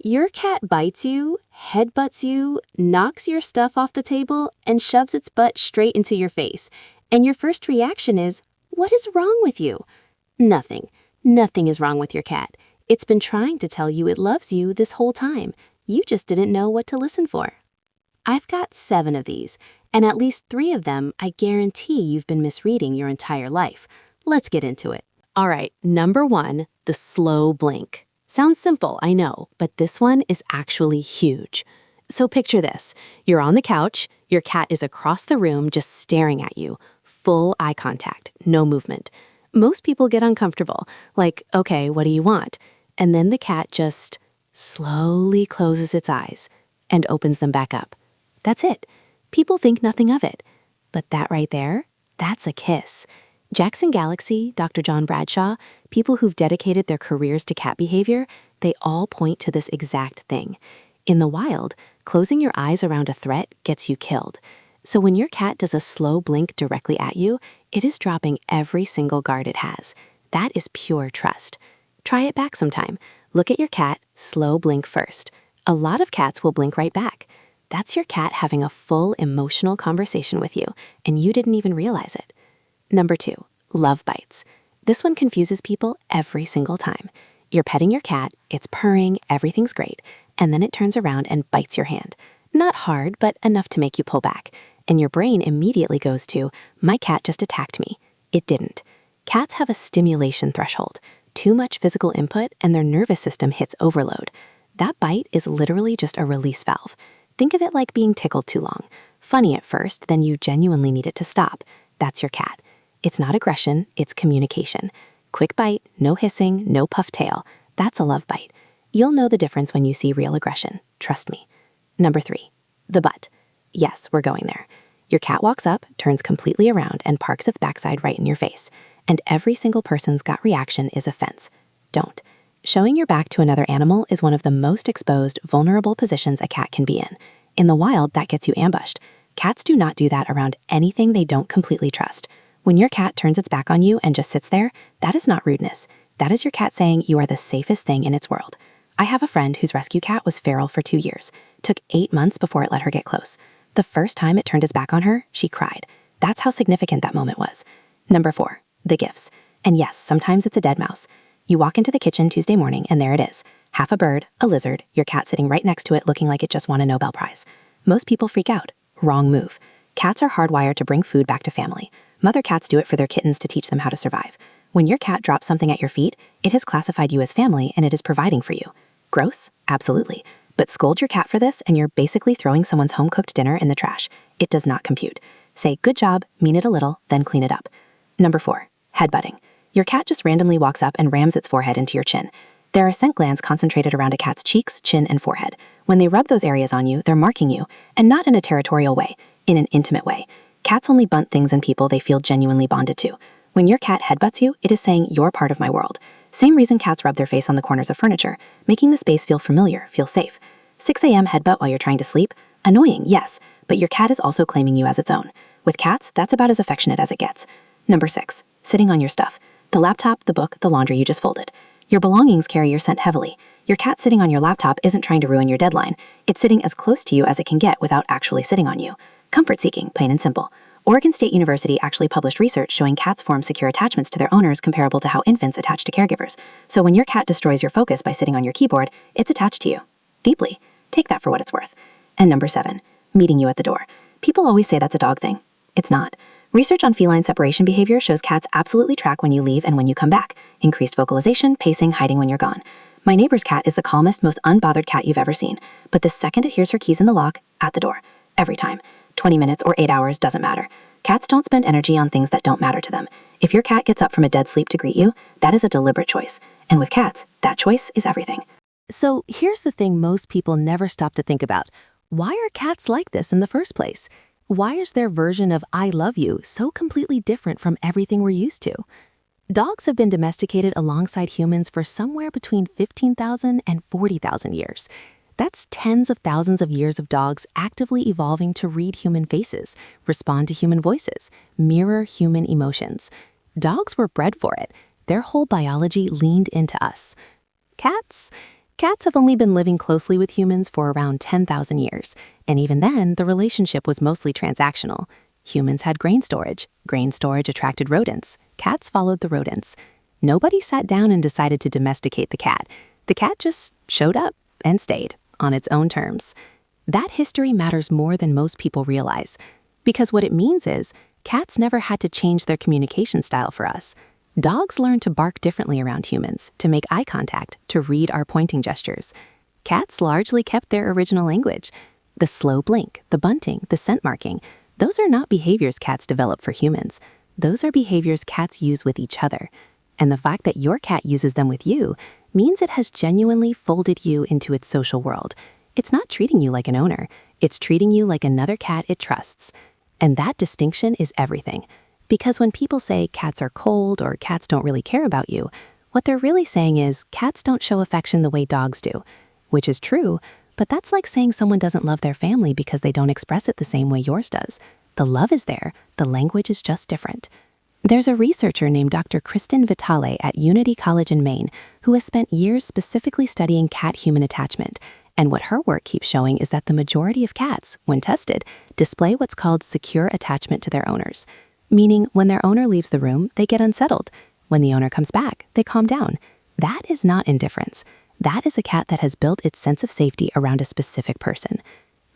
Your cat bites you, headbutts you, knocks your stuff off the table, and shoves its butt straight into your face. And your first reaction is, "What is wrong with you?" Nothing. Nothing is wrong with your cat. It's been trying to tell you it loves you this whole time. You just didn't know what to listen for. I've got 7 of these, and at least 3 of them I guarantee you've been misreading your entire life. Let's get into it. All right, number 1, the slow blink. Sounds simple, I know, but this one is actually huge. So picture this. You're on the couch, your cat is across the room just staring at you. Full eye contact, no movement. Most people get uncomfortable, like, okay, what do you want? And then the cat just slowly closes its eyes and opens them back up. That's it. People think nothing of it. But that right there, that's a kiss. Jackson Galaxy, Dr. John Bradshaw, people who've dedicated their careers to cat behavior, they all point to this exact thing. In the wild, closing your eyes around a threat gets you killed. So when your cat does a slow blink directly at you, it is dropping every single guard it has. That is pure trust. Try it back sometime. Look at your cat, slow blink first. A lot of cats will blink right back. That's your cat having a full emotional conversation with you, and you didn't even realize it. Number 2, love bites. This one confuses people every single time. You're petting your cat, it's purring, everything's great, and then it turns around and bites your hand. Not hard, but enough to make you pull back. And your brain immediately goes to, my cat just attacked me. It didn't. Cats have a stimulation threshold. Too much physical input and their nervous system hits overload. That bite is literally just a release valve. Think of it like being tickled too long. Funny at first, then you genuinely need it to stop. That's your cat. It's not aggression, it's communication. Quick bite, no hissing, no puff tail. That's a love bite. You'll know the difference when you see real aggression. Trust me. Number 3, the butt. Yes, we're going there. Your cat walks up, turns completely around, and parks its backside right in your face. And every single person's gut reaction is offense. Don't. Showing your back to another animal is one of the most exposed, vulnerable positions a cat can be in. In the wild, that gets you ambushed. Cats do not do that around anything they don't completely trust. When your cat turns its back on you and just sits there, that is not rudeness. That is your cat saying you are the safest thing in its world. I have a friend whose rescue cat was feral for 2 years. Took 8 months before it let her get close. The first time it turned its back on her, she cried. That's how significant that moment was. Number 4, the gifts. And yes, sometimes it's a dead mouse. You walk into the kitchen Tuesday morning and there it is. Half a bird, a lizard, your cat sitting right next to it looking like it just won a Nobel Prize. Most people freak out. Wrong move. Cats are hardwired to bring food back to family. Mother cats do it for their kittens to teach them how to survive. When your cat drops something at your feet, it has classified you as family and it is providing for you. Gross? Absolutely. But scold your cat for this and you're basically throwing someone's home-cooked dinner in the trash. It does not compute. Say, good job, mean it a little, then clean it up. Number 4, headbutting. Your cat just randomly walks up and rams its forehead into your chin. There are scent glands concentrated around a cat's cheeks, chin, and forehead. When they rub those areas on you, they're marking you, and not in a territorial way, in an intimate way. Cats only bunt things and people they feel genuinely bonded to. When your cat headbutts you, it is saying, you're part of my world. Same reason cats rub their face on the corners of furniture, making the space feel familiar, feel safe. 6 a.m. headbutt while you're trying to sleep? Annoying, yes, but your cat is also claiming you as its own. With cats, that's about as affectionate as it gets. Number 6, sitting on your stuff. The laptop, the book, the laundry you just folded. Your belongings carry your scent heavily. Your cat sitting on your laptop isn't trying to ruin your deadline. It's sitting as close to you as it can get without actually sitting on you. Comfort seeking, plain and simple. Oregon State University actually published research showing cats form secure attachments to their owners comparable to how infants attach to caregivers. So when your cat destroys your focus by sitting on your keyboard, it's attached to you. Deeply. Take that for what it's worth. And number 7, meeting you at the door. People always say that's a dog thing. It's not. Research on feline separation behavior shows cats absolutely track when you leave and when you come back. Increased vocalization, pacing, hiding when you're gone. My neighbor's cat is the calmest, most unbothered cat you've ever seen. But the second it hears her keys in the lock, at the door. Every time. 20 minutes or 8 hours doesn't matter. Cats don't spend energy on things that don't matter to them. If your cat gets up from a dead sleep to greet you, that is a deliberate choice. And with cats, that choice is everything. So here's the thing most people never stop to think about. Why are cats like this in the first place? Why is their version of I love you so completely different from everything we're used to? Dogs have been domesticated alongside humans for somewhere between 15,000 and 40,000 years. That's tens of thousands of years of dogs actively evolving to read human faces, respond to human voices, mirror human emotions. Dogs were bred for it. Their whole biology leaned into us. Cats Cats have only been living closely with humans for around 10,000 years, and even then, the relationship was mostly transactional. Humans had grain storage attracted rodents, cats followed the rodents. Nobody sat down and decided to domesticate the cat. The cat just showed up and stayed on its own terms. That history matters more than most people realize, because what it means is cats never had to change their communication style for us. Dogs learn to bark differently around humans, to make eye contact, to read our pointing gestures. Cats largely kept their original language. The slow blink, the bunting, the scent marking, those are not behaviors cats develop for humans. Those are behaviors cats use with each other. And the fact that your cat uses them with you means it has genuinely folded you into its social world. It's not treating you like an owner. It's treating you like another cat it trusts. And that distinction is everything. Because when people say cats are cold or cats don't really care about you, what they're really saying is cats don't show affection the way dogs do, which is true, but that's like saying someone doesn't love their family because they don't express it the same way yours does. The love is there, the language is just different. There's a researcher named Dr. Kristen Vitale at Unity College in Maine who has spent years specifically studying cat-human attachment, and what her work keeps showing is that the majority of cats, when tested, display what's called secure attachment to their owners. Meaning, when their owner leaves the room, they get unsettled. When the owner comes back, they calm down. That is not indifference. That is a cat that has built its sense of safety around a specific person.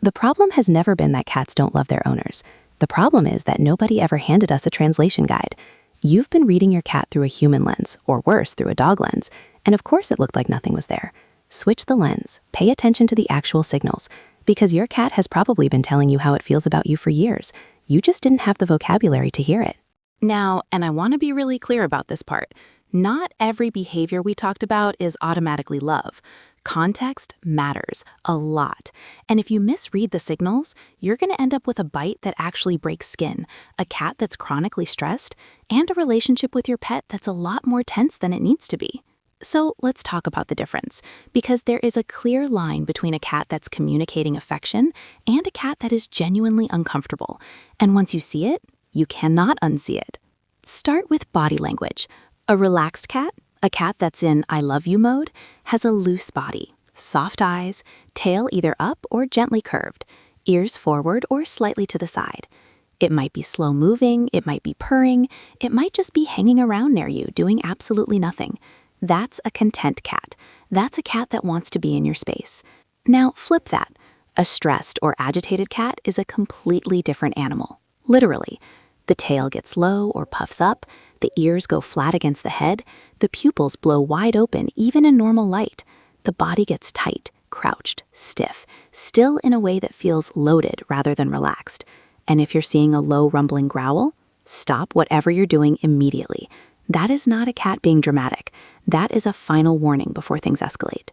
The problem has never been that cats don't love their owners. The problem is that nobody ever handed us a translation guide. You've been reading your cat through a human lens, or worse, through a dog lens, and of course it looked like nothing was there. Switch the lens. Pay attention to the actual signals, because your cat has probably been telling you how it feels about you for years. You just didn't have the vocabulary to hear it. Now, and I want to be really clear about this part, not every behavior we talked about is automatically love. Context matters a lot. And if you misread the signals, you're going to end up with a bite that actually breaks skin, a cat that's chronically stressed, and a relationship with your pet that's a lot more tense than it needs to be. So let's talk about the difference, because there is a clear line between a cat that's communicating affection and a cat that is genuinely uncomfortable. And once you see it, you cannot unsee it. Start with body language. A relaxed cat, a cat that's in I love you mode, has a loose body, soft eyes, tail either up or gently curved, ears forward or slightly to the side. It might be slow moving, it might be purring, it might just be hanging around near you doing absolutely nothing. That's a content cat. That's a cat that wants to be in your space. Now flip that. A stressed or agitated cat is a completely different animal. Literally. The tail gets low or puffs up, the ears go flat against the head, the pupils blow wide open even in normal light. The body gets tight, crouched, stiff, still in a way that feels loaded rather than relaxed. And if you're seeing a low rumbling growl, stop whatever you're doing immediately. That is not a cat being dramatic. That is a final warning before things escalate.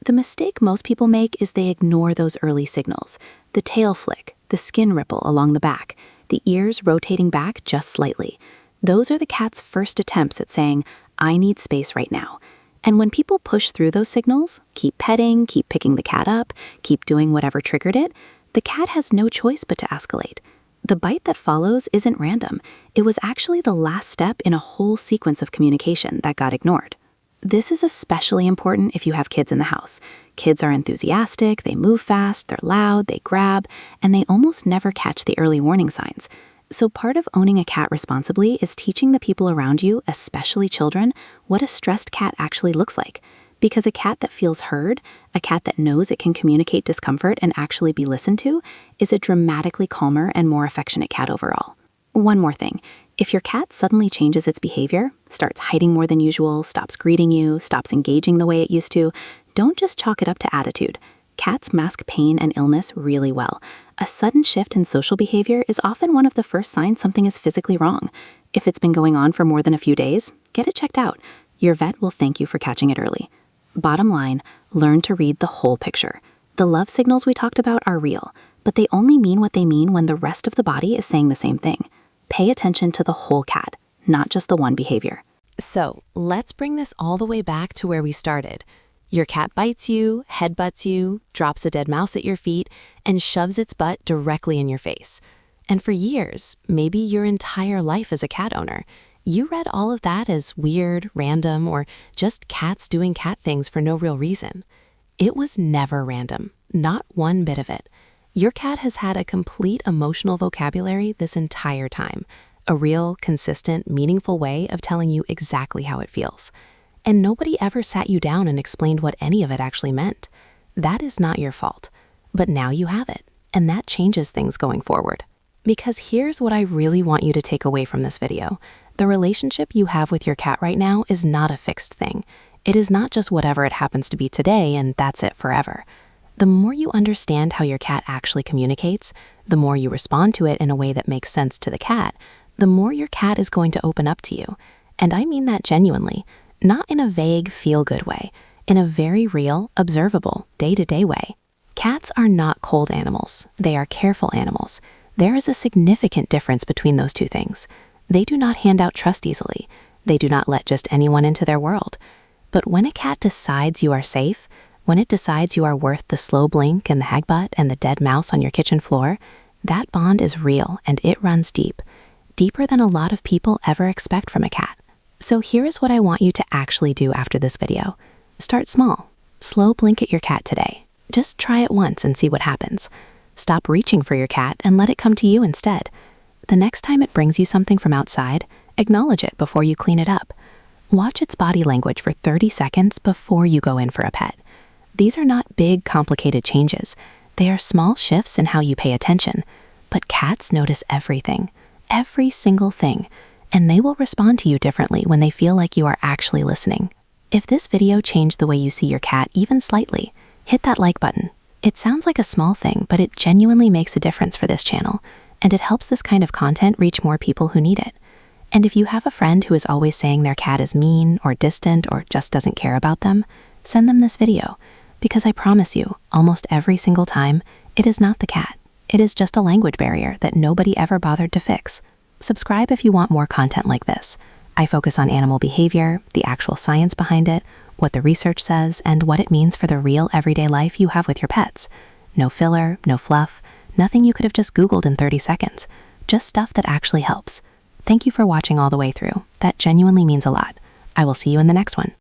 The mistake most people make is they ignore those early signals. The tail flick, the skin ripple along the back, the ears rotating back just slightly. Those are the cat's first attempts at saying, I need space right now. And when people push through those signals, keep petting, keep picking the cat up, keep doing whatever triggered it, the cat has no choice but to escalate. The bite that follows isn't random. It was actually the last step in a whole sequence of communication that got ignored. This is especially important if you have kids in the house. Kids are enthusiastic, they move fast, they're loud, they grab, and they almost never catch the early warning signs. So part of owning a cat responsibly is teaching the people around you, especially children, what a stressed cat actually looks like. Because a cat that feels heard, a cat that knows it can communicate discomfort and actually be listened to, is a dramatically calmer and more affectionate cat overall. One more thing. If your cat suddenly changes its behavior, starts hiding more than usual, stops greeting you, stops engaging the way it used to, don't just chalk it up to attitude. Cats mask pain and illness really well. A sudden shift in social behavior is often one of the first signs something is physically wrong. If it's been going on for more than a few days, get it checked out. Your vet will thank you for catching it early. Bottom line, learn to read the whole picture. The love signals we talked about are real, but they only mean what they mean when the rest of the body is saying the same thing. Pay attention to the whole cat, not just the one behavior. So let's bring this all the way back to where we started. Your cat bites you, headbutts you, drops a dead mouse at your feet, and shoves its butt directly in your face. And for years, maybe your entire life as a cat owner, you read all of that as weird, random, or just cats doing cat things for no real reason. It was never random, not one bit of it. Your cat has had a complete emotional vocabulary this entire time, a real, consistent, meaningful way of telling you exactly how it feels. And nobody ever sat you down and explained what any of it actually meant. That is not your fault. But now you have it, and that changes things going forward. Because here's what I really want you to take away from this video. The relationship you have with your cat right now is not a fixed thing. It is not just whatever it happens to be today and that's it forever. The more you understand how your cat actually communicates, the more you respond to it in a way that makes sense to the cat, the more your cat is going to open up to you. And I mean that genuinely, not in a vague, feel-good way, in a very real, observable, day-to-day way. Cats are not cold animals. They are careful animals. There is a significant difference between those two things. They do not hand out trust easily. They do not let just anyone into their world. But when a cat decides you are safe, when it decides you are worth the slow blink and the hagbutt and the dead mouse on your kitchen floor, that bond is real and it runs deep, deeper than a lot of people ever expect from a cat. So here is what I want you to actually do after this video. Start small. Slow blink at your cat today. Just try it once and see what happens. Stop reaching for your cat and let it come to you instead. The next time it brings you something from outside, acknowledge it before you clean it up. Watch its body language for 30 seconds before you go in for a pet. These are not big, complicated changes. They are small shifts in how you pay attention. But cats notice everything, every single thing, and they will respond to you differently when they feel like you are actually listening. If this video changed the way you see your cat even slightly, hit that like button. It sounds like a small thing, but it genuinely makes a difference for this channel, and it helps this kind of content reach more people who need it. And if you have a friend who is always saying their cat is mean or distant or just doesn't care about them, send them this video, because I promise you, almost every single time, it is not the cat. It is just a language barrier that nobody ever bothered to fix. Subscribe if you want more content like this. I focus on animal behavior, the actual science behind it, what the research says, and what it means for the real everyday life you have with your pets. No filler, no fluff, nothing you could have just Googled in 30 seconds. Just stuff that actually helps. Thank you for watching all the way through. That genuinely means a lot. I will see you in the next one.